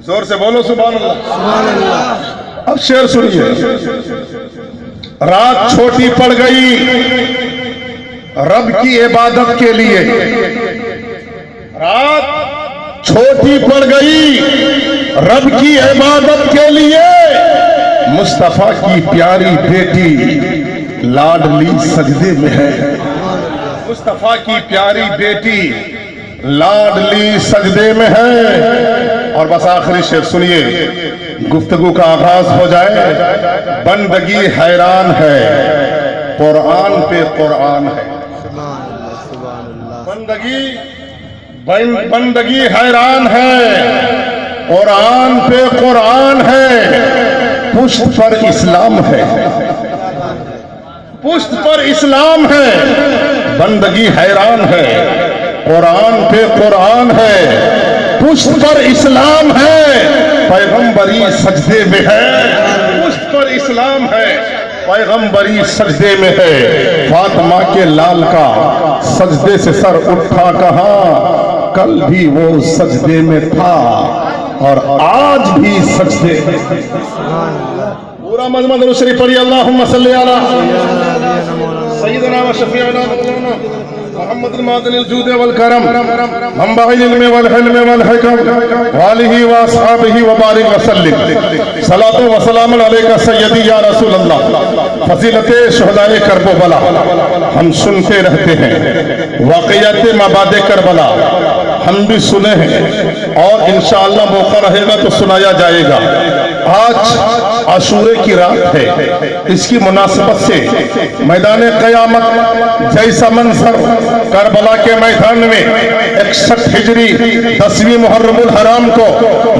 زور سے بولو سبحان اللہ۔ اب شعر سنیے۔ رات چھوٹی پڑ گئی رب کی عبادت کے لیے، رات چھوٹی پڑ گئی رب کی عبادت کے لیے، مصطفیٰ کی پیاری بیٹی لاڈلی سجدے میں ہے، مصطفیٰ کی پیاری بیٹی لاڈلی سجدے میں ہے۔ اور بس آخری شعر سنیے، گفتگو کا آغاز ہو جائے۔ بندگی حیران ہے قرآن پہ قرآن ہے، بندگی حیران ہے قرآن پہ قرآن ہے، پشت پر اسلام ہے، پشت پر اسلام ہے، بندگی حیران ہے قرآن پہ قرآن ہے، پشت پر اسلام ہے، پیغمبری سجدے میں ہے، پشت پر اسلام ہے، پیغمبری سجدے میں ہے۔ فاطمہ کے لال کا سجدے سے سر اٹھا کہاں، کل بھی وہ سجدے میں تھا اور آج بھی سجدے میں۔ پورا مجمع درود شریف پڑھیے، اللہم صلی علی سیدنا و شفیعنا محمد المعدن الجود والکرم منبع العلم والحلم والحکم وآلہ واصحابہ وبارک وسلم۔ صلاۃ و سلام علیکہ سیدی یا رسول اللہ۔ فضیلت شہداء کرب و بلا ہم سنتے رہتے ہیں، واقعات مباد کربلا ہم بھی سنے ہیں، اور انشاءاللہ موقع رہے گا تو سنایا جائے گا۔ آج عاشورے کی رات ہے، اس کی مناسبت سے میدان قیامت جیسا منظر کربلا کے میدان میں 61 ہجری 10ویں محرم الحرام کو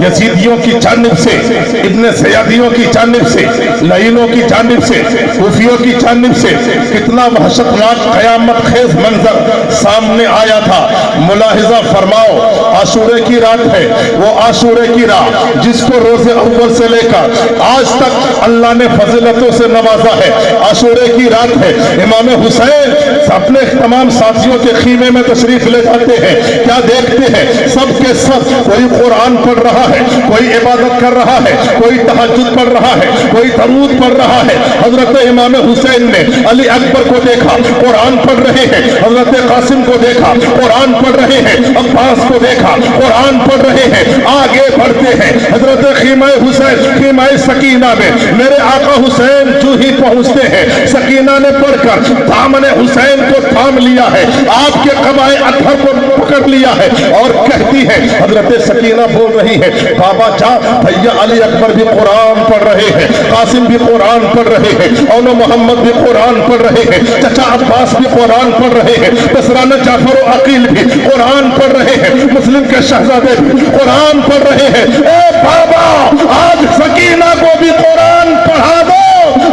یزیدیوں کی جانب سے، ابن زیادیوں کی جانب سے، لعینوں کی جانب سے، کوفیوں کی جانب سے کتنا وحشتناک قیامت خیز منظر سامنے آیا تھا۔ ملاحظہ فرماؤ، عاشورے کی رات ہے، وہ عاشورے کی رات جس کو روز اول سے لے کر آج تک اللہ نے فضیلتوں سے نوازا ہے۔ عاشورے کی رات ہے، امام حسین اپنے تمام ساتھیوں کے خیمے میں تشریف لے جاتے ہیں، کیا دیکھتے ہیں سب کے سب کوئی قرآن پڑھ رہا ہے، کوئی عبادت کر رہا ہے، کوئی تہجد پڑھ رہا ہے، کوئی درود پڑھ رہا ہے۔ حضرت امام حسین نے علی اکبر کو دیکھا قرآن پڑھ رہے ہیں، حضرت قاسم کو دیکھا قرآن پڑھ رہے ہیں، عباس کو دیکھا قرآن پڑھ رہے ہیں۔ آگے بڑھتے ہیں، حضرت خیمہ حسین خیمہ سکینہ میں میرے آقا حسین جو ہی پہنچتے ہیں، سکینہ نے پڑھ کر دامن حسین کو تھام لیا ہے، آپ کے قبائے اطہر کو پکڑ لیا ہے، اور کہتی ہے حضرت سکینہ بول رہی ہے، بابا جا بھیا علی اکبر بھی قرآن پڑھ رہے ہیں، قاسم بھی قرآن پڑھ رہے ہیں، اولو محمد بھی قرآن پڑھ رہے ہیں، چچا عباس بھی قرآن پڑھ رہے ہیں، بسران جعفر و عقیل بھی قرآن پڑھ رہے ہیں، مسلم کے شہزادے بھی قرآن پڑھ رہے ہیں۔ اے بابا آج سکینہ کو بھی قرآن پڑھا دو،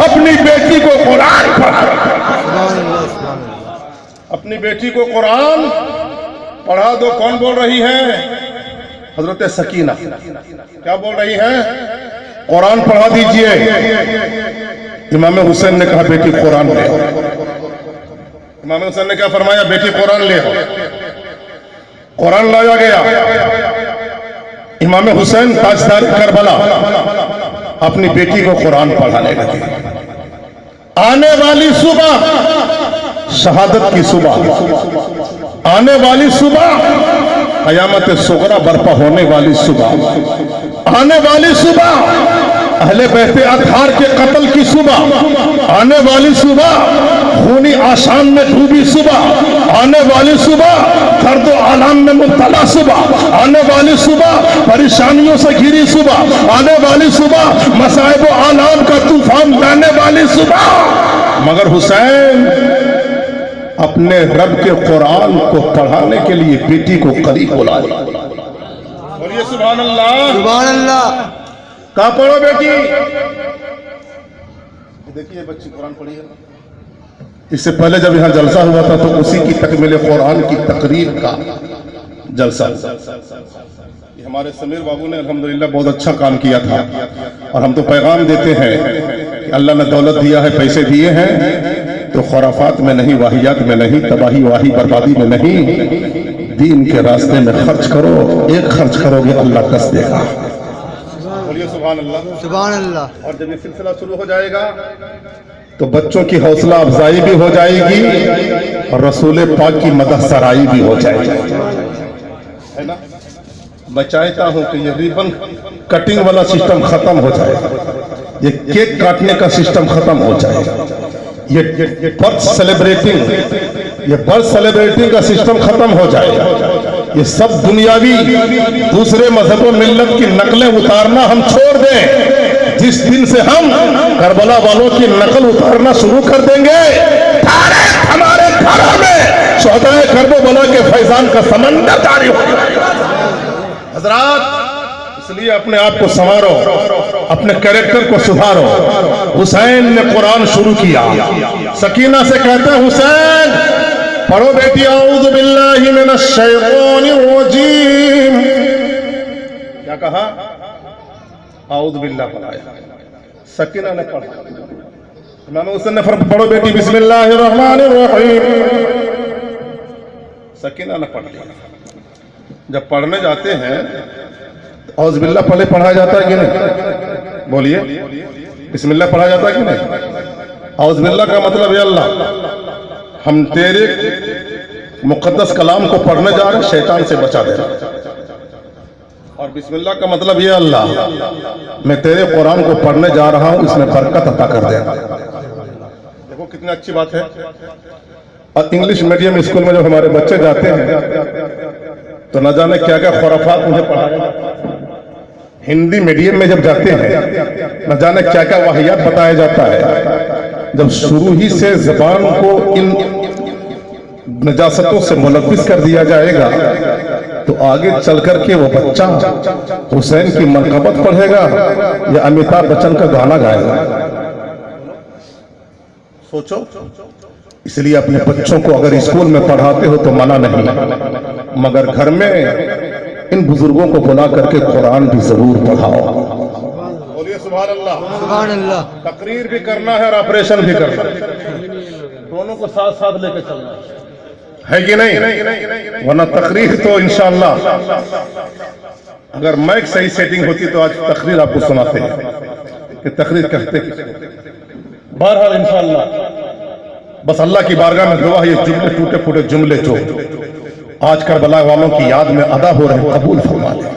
اپنی بیٹی کو قرآن پڑھا دو، اپنی بیٹی کو قرآن پڑھا دو۔ کون بول رہی ہے؟ حضرت سکینہ کیا بول رہی ہے؟ قرآن پڑھا دیجئے۔ امام حسین نے کہا بیٹی قرآن لے آؤ، امام حسین نے کیا فرمایا؟ بیٹی قرآن لے آؤ۔ قرآن لایا گیا، امام حسین تاجدار کربلا اپنی بیٹی کو قرآن پڑھانے لگے۔ آنے والی صبح شہادت کی صبح، آنے والی صبح قیامت صغری برپا ہونے والی صبح، آنے والی صبح اہل بیت اطہار کے قتل کی صبح، آنے والی صبح خونی آشام میں ڈوبی صبح، آنے والی صبح درد و آلام میں مبتلا صبح، آنے والی صبح پریشانیوں سے گھری صبح، آنے والی صبح مصائب و آلام کا طوفان لانے والی صبح۔ مگر حسین اپنے رب کے قرآن کو پڑھانے کے لیے بیٹی کو قریب بلا لیا۔ بولیے سبحان اللہ، سبحان اللہ۔ کہاں پڑھو بیٹی؟ دیکھیے بچی قرآن پڑھی ہے۔ اس سے پہلے جب یہاں جلسہ ہوا تھا تو اسی کی تکمیل قرآن کی تقریر کا جلسہ، یہ ہمارے سمیر بابو نے الحمدللہ بہت اچھا کام کیا تھا، اور ہم تو پیغام دیتے ہیں کہ اللہ نے دولت دیا ہے، پیسے دیے ہیں تو خرافات میں نہیں، واہیات میں نہیں، تباہی واہی بربادی میں نہیں، دین کے راستے میں خرچ کرو، ایک خرچ کرو گے اللہ 10 دے گا۔ بولیے سبحان اللہ، سبحان اللہ۔ اور جب یہ سلسلہ شروع ہو جائے گا تو بچوں کی حوصلہ افزائی بھی ہو جائے گی اور رسول پاک کی مدح سرائی بھی ہو جائے گی، ہے نا؟ میں چاہتا ہوں کہ یہ ریبن کٹنگ والا سسٹم ختم ہو جائے، یہ کیک کاٹنے کا سسٹم ختم ہو جائے، یہ برتھ سیلیبریٹنگ کا سسٹم ختم ہو جائے، یہ سب دنیاوی دوسرے مذہب و ملت کی نقلیں اتارنا ہم چھوڑ دیں۔ جس دن سے ہم کربلا والوں کی نقل اتارنا شروع کر دیں گے، ہمارے گھروں میں شہدائے کربلا کے فیضان کا سمندر جاری ہو جائے گا۔ حضرات، اس لیے اپنے آپ کو سنوارو، اپنے کریکٹر کو سدھارو۔ حسین نے قرآن شروع کیا، سکینہ سے کہتے ہیں حسین پڑھو بیٹی اعوذ باللہ من الشیطان الرجیم۔ کیا کہا؟ اعوذ باللہ پڑھایا، سکینہ نے پڑھا، امام حسین نے فرمایا پڑھو بیٹی بسم اللہ الرحمن الرحیم، سکینہ نے پڑھ لیا۔ جب پڑھنے جاتے ہیں اعوذ باللہ پہلے پڑھا جاتا ہے کہ نہیں؟ بولیے، بسم اللہ پڑھا جاتا ہے کہ نہیں؟ اعوذ باللہ کا مطلب ہے اللہ ہم تیرے مقدس کلام کو پڑھنے جا رہے ہیں، شیطان سے بچا دے رہا، اور بسم اللہ کا مطلب یہ اللہ میں تیرے قرآن کو پڑھنے جا رہا ہوں، اس میں برکت عطا کر دے رہا۔ دیکھو کتنی اچھی بات ہے۔ اور انگلش میڈیم اسکول میں جب ہمارے بچے جاتے ہیں تو نہ جانے کیا کیا خرافات انہیں پڑھایا جاتا ہے، ہندی میڈیم میں جب جاتے ہیں نہ جانے کیا کیا واحیات بتایا جاتا ہے۔ جب شروع ہی سے زبان کو ان نجاستوں سے ملوث کر دیا جائے گا تو آگے چل کر کے وہ بچہ حسین کی منقبت پڑھے گا یا امیتابھ بچن کا گانا گائے گا؟ سوچو۔ اس لیے اپنے بچوں کو اگر اسکول میں پڑھاتے ہو تو منع نہیں، مگر گھر میں ان بزرگوں کو بلا کر کے قرآن بھی ضرور پڑھاؤ۔ بولیے سبحان اللہ۔ سبحان اللہ۔ تقریر بھی کرنا ہے اور آپریشن بھی کرنا ہے، دونوں کو ساتھ ساتھ لے کے چلنا ہے کہ نہیں؟ ورنہ تقریر تو انشاءاللہ اگر مائک صحیح سیٹنگ ہوتی تو آج تقریر آپ کو سناتے ہیں کہ تقریر کرتے۔ بہرحال انشاءاللہ بس اللہ کی بارگاہ میں دعا ہے، یہ جملے ٹوٹے پھوٹے جملے جو آج کربلا والوں کی یاد میں ادا ہو رہے ہیں قبول فرما لیں۔